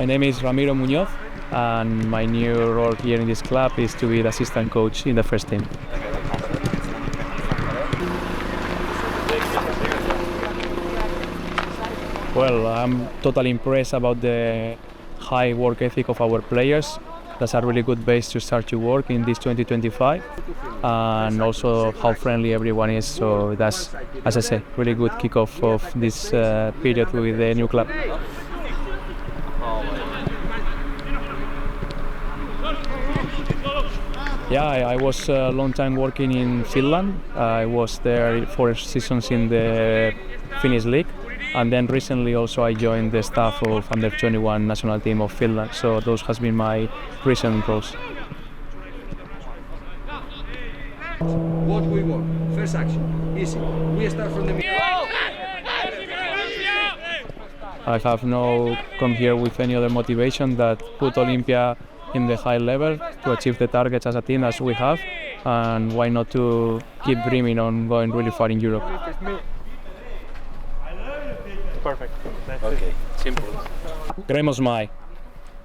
name is Ramiro Munoz, and my new role here in this club is to be the assistant coach in the first team. Well, I'm totally impressed about the high work ethic of our players. That's a really good base to start to work in this 2025, and also how friendly everyone is. So that's, as I say, really good kickoff of this period with the new club. Yeah, I was a long time working in Finland. I was there 4 seasons in the Finnish league, and then recently also I joined the staff of under 21 national team of Finland. So those has been my recent roles. What we want, first action, easy. We start from the middle. I have no come here with any other motivation that put Olympia in the high level to achieve the targets as a team as we have, and why not to keep dreaming on going really far in Europe. Perfect. Okay, simple. Queremos mais.